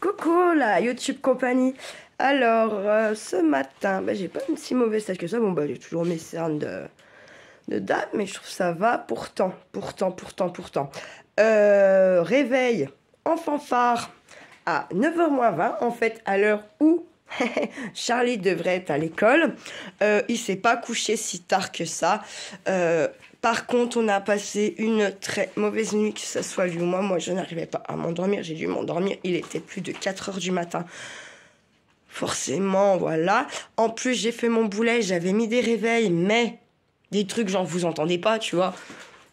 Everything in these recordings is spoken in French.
Coucou la YouTube compagnie. Alors, ce matin, j'ai pas une si mauvaise tâche que ça. Bon, j'ai toujours mes cernes de date, mais je trouve que ça va. Pourtant. Réveil en fanfare à 9h moins 20, en fait, à l'heure où Charlie devrait être à l'école. Il s'est pas couché si tard que ça. Par contre, on a passé une très mauvaise nuit, que ce soit lui ou moi. Moi, je n'arrivais pas à m'endormir. J'ai dû m'endormir. Il était plus de 4h du matin. Forcément, voilà. En plus, j'ai fait mon boulet. J'avais mis des réveils, mais des trucs genre vous entendez pas, tu vois.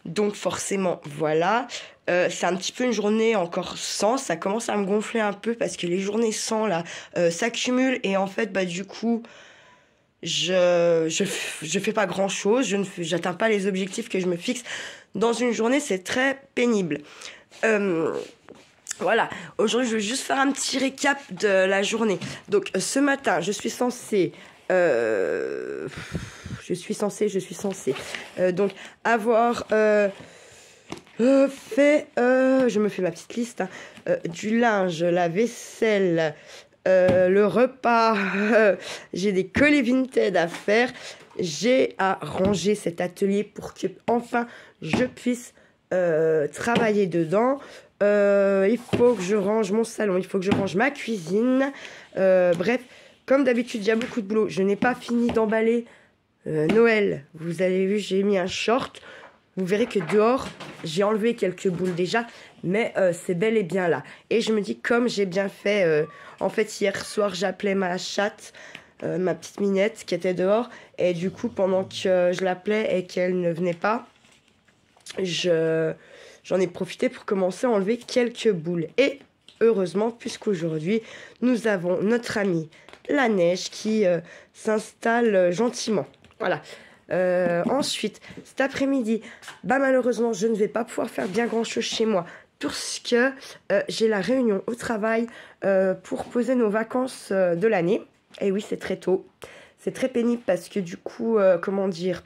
Donc forcément, voilà. C'est un petit peu une journée encore sans. Ça commence à me gonfler un peu parce que les journées sans, là, s'accumulent. Et en fait, du coup... Je fais pas grand chose, j'atteins pas les objectifs que je me fixe dans une journée, c'est très pénible. Voilà, aujourd'hui je vais juste faire un petit récap de la journée. Donc ce matin, je suis censée donc avoir fait, je me fais ma petite liste, du linge, la vaisselle, le repas, j'ai des colis Vinted à faire, j'ai à ranger cet atelier pour que enfin je puisse travailler dedans. Il faut que je range mon salon, il faut que je range ma cuisine. Bref, comme d'habitude, il y a beaucoup de boulot. Je n'ai pas fini d'emballer Noël. Vous avez vu, j'ai mis un short. Vous verrez que dehors, j'ai enlevé quelques boules déjà, mais c'est bel et bien là. Et je me dis, comme j'ai bien fait, en fait, hier soir, j'appelais ma chatte, ma petite Minette, qui était dehors. Et du coup, pendant que je l'appelais et qu'elle ne venait pas, j'en ai profité pour commencer à enlever quelques boules. Et heureusement, puisqu'aujourd'hui, nous avons notre amie la neige qui s'installe gentiment. Voilà. Ensuite, cet après-midi, malheureusement, je ne vais pas pouvoir faire bien grand-chose chez moi parce que j'ai la réunion au travail pour poser nos vacances de l'année. Et oui, c'est très tôt. C'est très pénible parce que du coup, comment dire,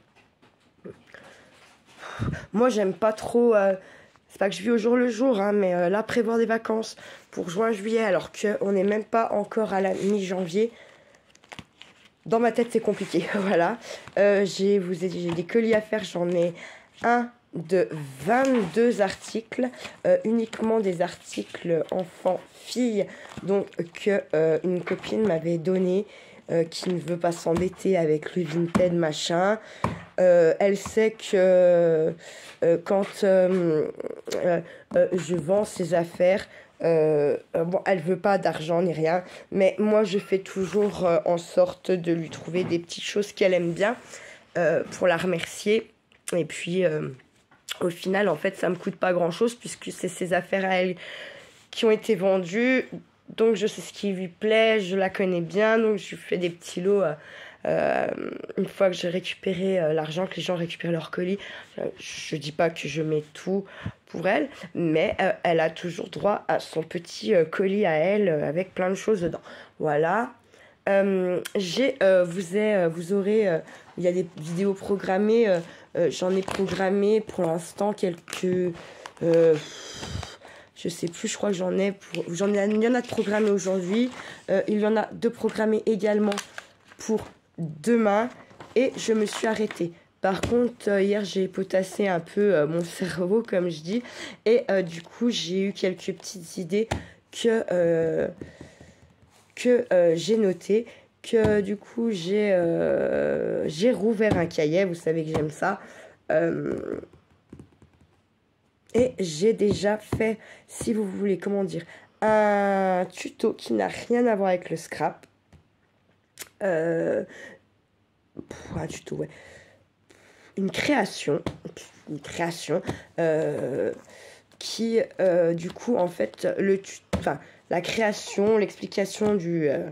moi, j'aime pas trop... c'est pas que je vis au jour le jour, hein, mais là, prévoir des vacances pour juin-juillet alors qu'on n'est même pas encore à la mi-janvier... Dans ma tête, c'est compliqué, voilà. J'ai des colis à faire, j'en ai un de 22 articles, uniquement des articles enfants-filles, donc une copine m'avait donné, qui ne veut pas s'embêter avec le Vinted, machin. Elle sait que quand je vends ses affaires, elle veut pas d'argent ni rien, mais moi je fais toujours en sorte de lui trouver des petites choses qu'elle aime bien pour la remercier. Et puis au final, en fait, ça me coûte pas grand chose puisque c'est ses affaires à elle qui ont été vendues, donc je sais ce qui lui plaît, je la connais bien, donc je lui fais des petits lots. Une fois que j'ai récupéré l'argent, que les gens récupèrent leur colis, je dis pas que je mets tout pour elle, mais elle a toujours droit à son petit colis à elle avec plein de choses dedans. Voilà. Vous aurez, il y a des vidéos programmées, j'en ai programmé pour l'instant quelques... je sais plus, je crois que il y en a de programmés aujourd'hui, il y en a de programmés également pour demain, et je me suis arrêtée. Par contre, hier, j'ai potassé un peu mon cerveau, comme je dis, et du coup, j'ai eu quelques petites idées que j'ai notées, que du coup, j'ai rouvert un cahier, vous savez que j'aime ça, et j'ai déjà fait, si vous voulez, comment dire, un tuto qui n'a rien à voir avec le scrap. Un tuto, ouais. Une création qui, du coup, en fait, la création, l'explication de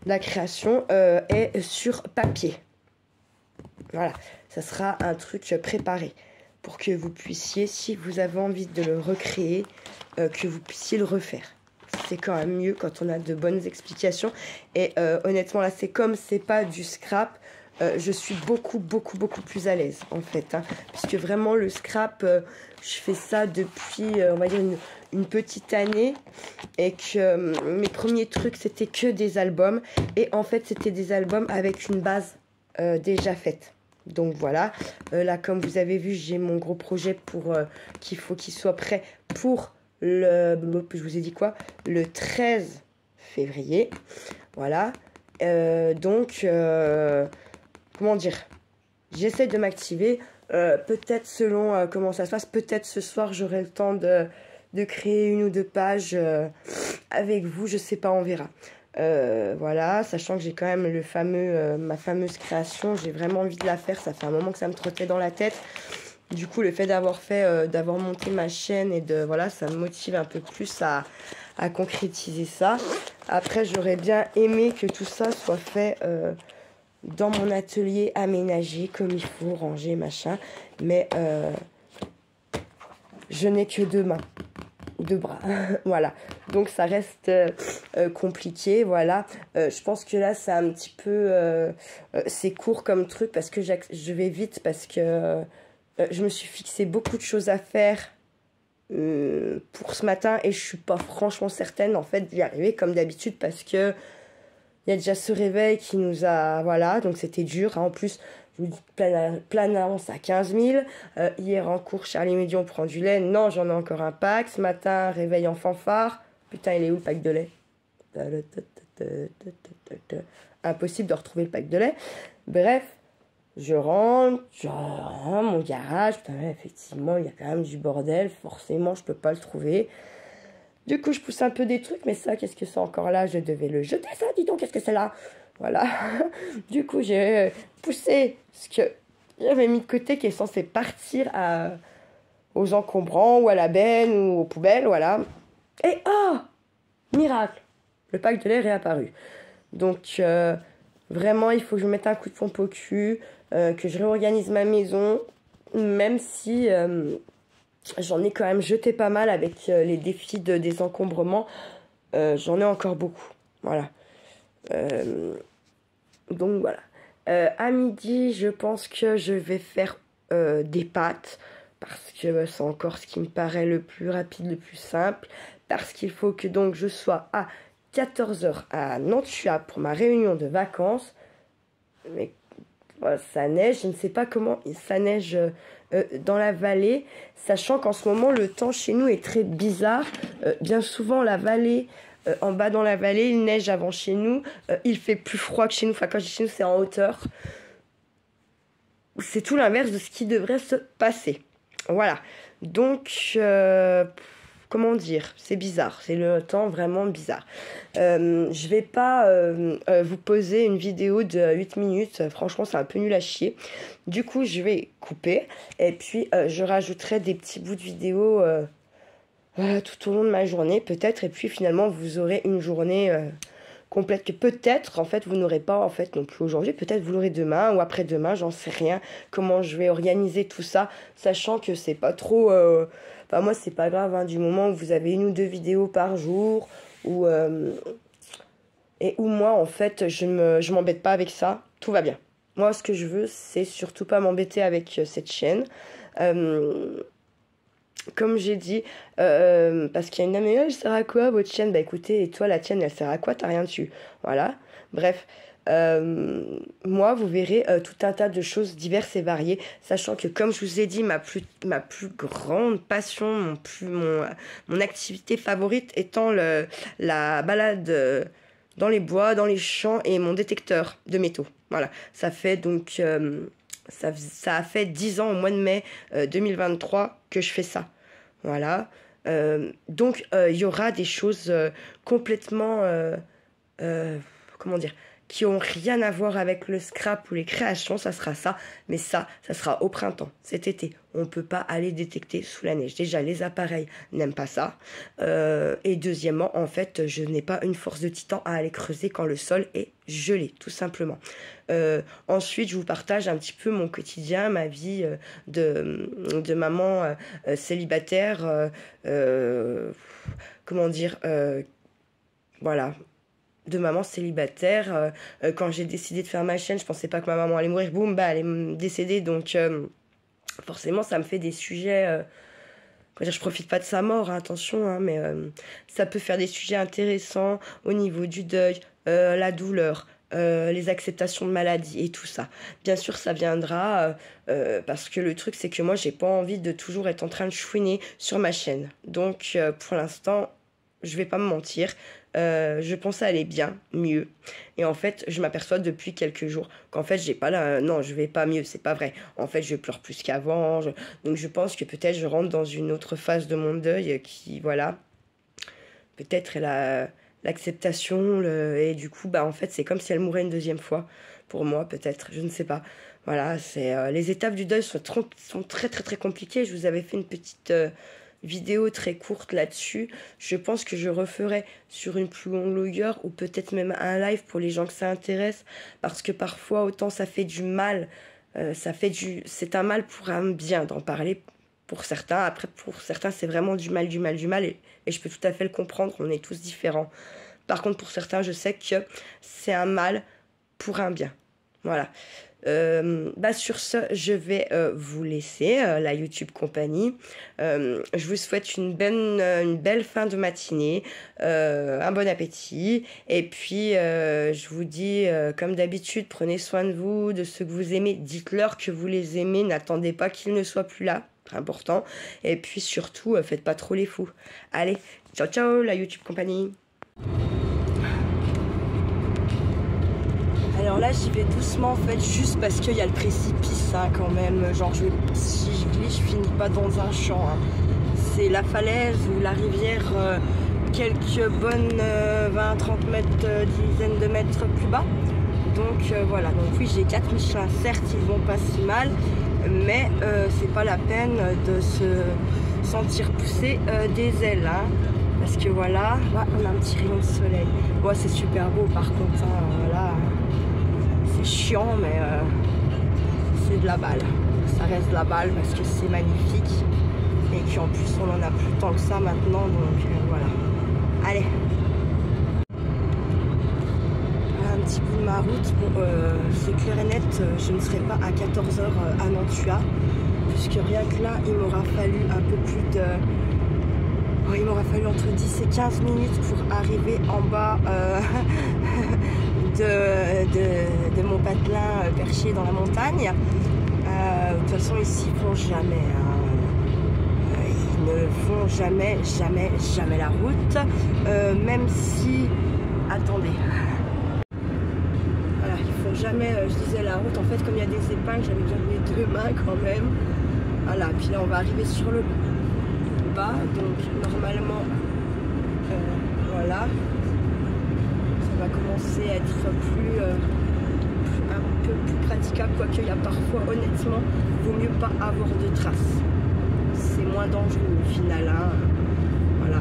la création est sur papier. Voilà, ça sera un truc préparé pour que vous puissiez, si vous avez envie de le recréer, que vous puissiez le refaire. C'est quand même mieux quand on a de bonnes explications. Et honnêtement, là, c'est pas du scrap. je suis beaucoup plus à l'aise en fait, hein, puisque vraiment le scrap, je fais ça depuis, on va dire, une petite année, et que mes premiers trucs, c'était que des albums, et en fait, c'était des albums avec une base déjà faite. Donc voilà, là comme vous avez vu, j'ai mon gros projet pour qu'il faut qu'il soit prêt pour le, je vous ai dit quoi, le 13 février. Voilà, donc comment dire, j'essaie de m'activer, peut-être selon comment ça se passe, peut-être ce soir j'aurai le temps de créer une ou deux pages avec vous, je sais pas, on verra. Voilà, sachant que j'ai quand même ma fameuse création, j'ai vraiment envie de la faire, ça fait un moment que ça me trottait dans la tête. Du coup, le fait d'avoir monté ma chaîne et voilà, ça me motive un peu plus à concrétiser ça. Après, j'aurais bien aimé que tout ça soit fait dans mon atelier aménagé, comme il faut, rangé, machin. Mais je n'ai que 2 mains. 2 bras, voilà, donc ça reste compliqué, voilà. Je pense que là c'est un petit peu c'est court comme truc, parce que je vais vite, parce que je me suis fixé beaucoup de choses à faire pour ce matin, et je suis pas franchement certaine en fait d'y arriver comme d'habitude, parce que il y a déjà ce réveil qui nous a, voilà, donc c'était dur, hein. En plus, je vous dis, plein avance à 15 000. Hier en cours, Charlie me dit, on prend du lait. Non, j'en ai encore un pack. Ce matin, réveil en fanfare. Putain, il est où le pack de lait? Impossible de retrouver le pack de lait. Bref, je rentre mon garage. Putain, effectivement, il y a quand même du bordel. Forcément, je peux pas le trouver. Du coup, je pousse un peu des trucs, mais ça, qu'est-ce que c'est encore là? Je devais le jeter, ça, dis donc, qu'est-ce que c'est là? Voilà. Du coup, j'ai poussé ce que j'avais mis de côté, qui est censé partir aux encombrants, ou à la benne, ou aux poubelles, voilà. Et oh, miracle, le pack de lait est réapparu. Donc, vraiment, il faut que je mette un coup de pompe au cul, que je réorganise ma maison, même si... j'en ai quand même jeté pas mal avec les défis de désencombrement. J'en ai encore beaucoup. Voilà. Donc voilà. À midi, je pense que je vais faire des pâtes. Parce que c'est encore ce qui me paraît le plus rapide, le plus simple. Parce qu'il faut que donc je sois à 14h à Nantua pour ma réunion de vacances. Mais voilà, ça neige, je ne sais pas comment ça neige dans la vallée, sachant qu'en ce moment le temps chez nous est très bizarre. Bien souvent la vallée, en bas dans la vallée, il neige avant chez nous, il fait plus froid que chez nous, enfin quand je dis chez nous c'est en hauteur. C'est tout l'inverse de ce qui devrait se passer. Voilà, donc comment dire, c'est bizarre, c'est le temps vraiment bizarre. Je vais pas vous poser une vidéo de 8 minutes, franchement c'est un peu nul à chier. Du coup je vais couper, et puis je rajouterai des petits bouts de vidéo tout au long de ma journée peut-être, et puis finalement vous aurez une journée complète que peut-être en fait vous n'aurez pas en fait non plus aujourd'hui, peut-être vous l'aurez demain ou après-demain, j'en sais rien comment je vais organiser tout ça, sachant que c'est pas trop enfin moi c'est pas grave, hein, du moment où vous avez 1 ou 2 vidéos par jour, ou et où moi en fait je m'embête pas avec ça, tout va bien. Moi ce que je veux c'est surtout pas m'embêter avec cette chaîne. Comme j'ai dit, parce qu'il y a une dame, mais elle sert à quoi votre chaîne? Bah écoutez, et toi la tienne elle sert à quoi? T'as rien dessus. Voilà, bref. Moi vous verrez tout un tas de choses diverses et variées, sachant que comme je vous ai dit, ma plus grande passion, mon activité favorite étant la balade dans les bois, dans les champs, et mon détecteur de métaux. Voilà, ça fait donc ça a fait 10 ans au mois de mai 2023 que je fais ça. Voilà. Donc, il y aura des choses complètement... comment dire, qui ont rien à voir avec le scrap ou les créations, ça sera ça. Mais ça sera au printemps, cet été. On ne peut pas aller détecter sous la neige. Déjà, les appareils n'aiment pas ça. Et deuxièmement, en fait, je n'ai pas une force de titan à aller creuser quand le sol est gelé, tout simplement. Ensuite, je vous partage un petit peu mon quotidien, ma vie de maman célibataire. Comment dire, voilà. de maman célibataire. Quand j'ai décidé de faire ma chaîne, je pensais pas que ma maman allait mourir. Boum, bah, elle est décédée. Donc, forcément, ça me fait des sujets... je profite pas de sa mort, hein, attention, hein, mais ça peut faire des sujets intéressants au niveau du deuil, la douleur, les acceptations de maladie et tout ça. Bien sûr, ça viendra parce que le truc, c'est que moi, j'ai pas envie de toujours être en train de chouiner sur ma chaîne. Donc, pour l'instant, je vais pas me mentir. Je pensais aller bien, mieux. Et en fait, je m'aperçois depuis quelques jours qu'en fait, j'ai pas là. Non, je vais pas mieux, c'est pas vrai. En fait, je pleure plus qu'avant. Donc, je pense que peut-être je rentre dans une autre phase de mon deuil qui, voilà, peut-être est l'acceptation. Et du coup, bah, en fait, c'est comme si elle mourait une deuxième fois. Pour moi, peut-être, je ne sais pas. Voilà, c'est les étapes du deuil sont très, très, très compliquées. Je vous avais fait une petite. Vidéo très courte là-dessus. Je pense que je referai sur une plus longue longueur ou peut-être même un live pour les gens que ça intéresse, parce que parfois autant ça fait du mal, c'est un mal pour un bien d'en parler pour certains. Après pour certains c'est vraiment du mal et je peux tout à fait le comprendre, on est tous différents. Par contre pour certains je sais que c'est un mal pour un bien. Voilà. Sur ce, je vais vous laisser, la YouTube compagnie. Je vous souhaite une belle fin de matinée, un bon appétit. Et puis, je vous dis, comme d'habitude, prenez soin de vous, de ceux que vous aimez. Dites-leur que vous les aimez. N'attendez pas qu'ils ne soient plus là. Très important. Et puis surtout, faites pas trop les fous. Allez, ciao, ciao, la YouTube compagnie. Alors là j'y vais doucement en fait, juste parce qu'il y a le précipice hein, quand même, genre si je glisse je finis pas dans un champ hein. C'est la falaise ou la rivière quelques bonnes 20-30 mètres, dizaines de mètres plus bas. Donc voilà, donc oui j'ai 4 Michelin, certes ils vont pas si mal, mais c'est pas la peine de se sentir pousser des ailes hein. Parce que voilà, on a un petit rayon de soleil. Ouais, c'est super beau par contre hein, voilà. C'est chiant mais c'est de la balle, ça reste de la balle parce que c'est magnifique et qu'en plus on en a plus tant que ça maintenant donc voilà. Allez, un petit bout de ma route, bon, c'est clair et net, je ne serai pas à 14 h à Nantua puisque rien que là il m'aura fallu un peu plus de... il m'aura fallu entre 10 et 15 minutes pour arriver en bas de mon patelin perché dans la montagne. De toute façon ici ils font jamais ils ne font jamais la route, même si attendez voilà, ils font jamais je disais la route en fait, comme il y a des épingles j'avais bien mes deux mains quand même. Voilà, puis là on va arriver sur le bas, donc normalement voilà, ça va commencer à être plus un peu plus praticable, quoique il y a parfois honnêtement vaut mieux pas avoir de traces, c'est moins dangereux au final hein. Voilà,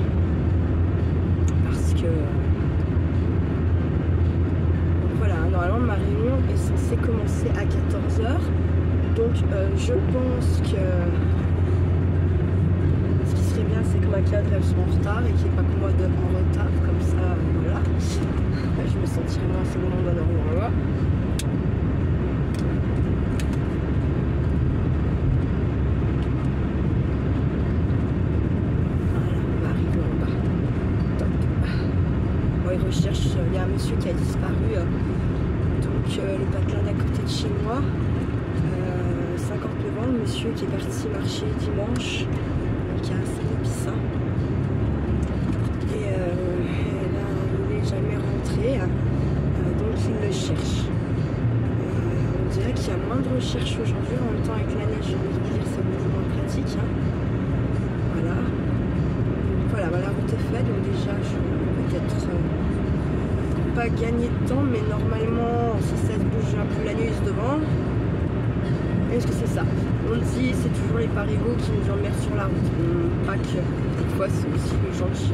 parce que voilà, normalement ma réunion est censée commencer à 14 h, donc je pense que bien c'est que ma cadre elle soit en retard et qu'il n'y ait pas que moi en retard comme ça voilà, je me sentirai moins segment dans leur voie. Voilà, on va arriver en bas. Top. Bon, il recherche, il y a un monsieur qui a disparu donc le patelin d'à côté de chez moi, 59 ans, le monsieur qui est parti marcher dimanche, qui a un salipissa et là il n'est jamais rentré donc il le cherche. On dirait qu'il y a moins de recherches aujourd'hui, en même temps avec la neige, j'ai envie de dire c'est beaucoup moins pratique hein. Voilà, la route est faite, donc déjà je vais peut-être pas gagner de temps, mais normalement si ça se bouge un peu la nuit devant. Est-ce que c'est ça? On dit c'est toujours les parigots qui nous emmerdent sur la route. Pas que. Parfois c'est aussi les gens qui...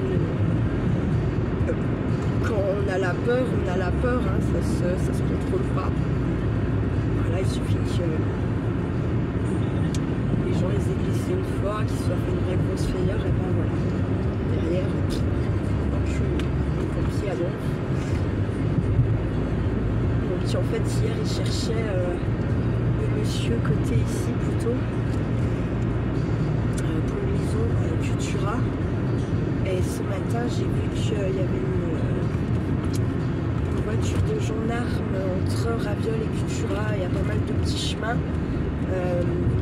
Quand on a la peur, hein, ça se contrôle pas. Voilà, il suffit que les gens les aient glissés une fois, qu'ils soient fait une vraie grosse frayeur, et ben voilà. Derrière, donc je suis pompier à donc. qui en fait hier il cherchait le monsieur côté ici plutôt pour une maison Cultura. Et ce matin j'ai vu qu'il y avait une voiture de gendarme entre Raviol et Cultura. Il y a pas mal de petits chemins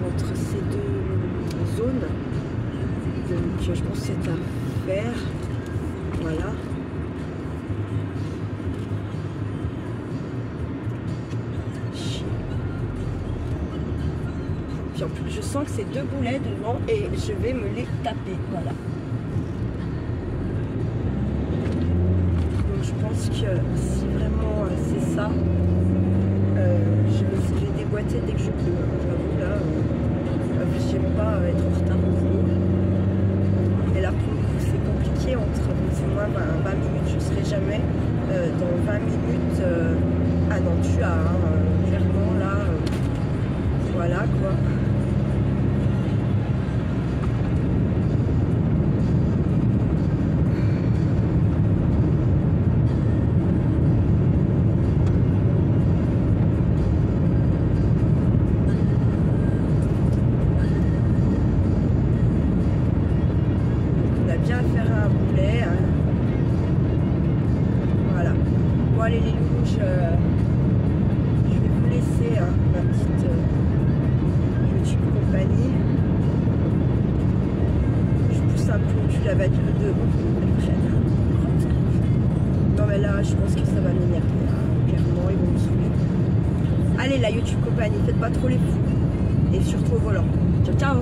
entre ces deux zones. Donc je pense que c'est à faire. Voilà. Puis en plus, je sens que c'est deux boulets devant et je vais me les taper. Voilà. Donc je pense que si vraiment c'est ça, je vais déboîter dès que je peux. J'avoue là, j'aime pas être en retard au boulot. Mais là pour le coup c'est compliqué entre moi 20 minutes, je serai jamais. Dans 20 minutes, ah non tu as clairement là, voilà quoi. Allez les loups, je vais vous laisser ma petite YouTube compagnie. Je pousse un peu au cul la voiture de non mais là je pense que ça va m'énerver. Clairement ils vont me saouler. Allez la YouTube compagnie, faites pas trop les fous. Et surtout au volant. Ciao ciao.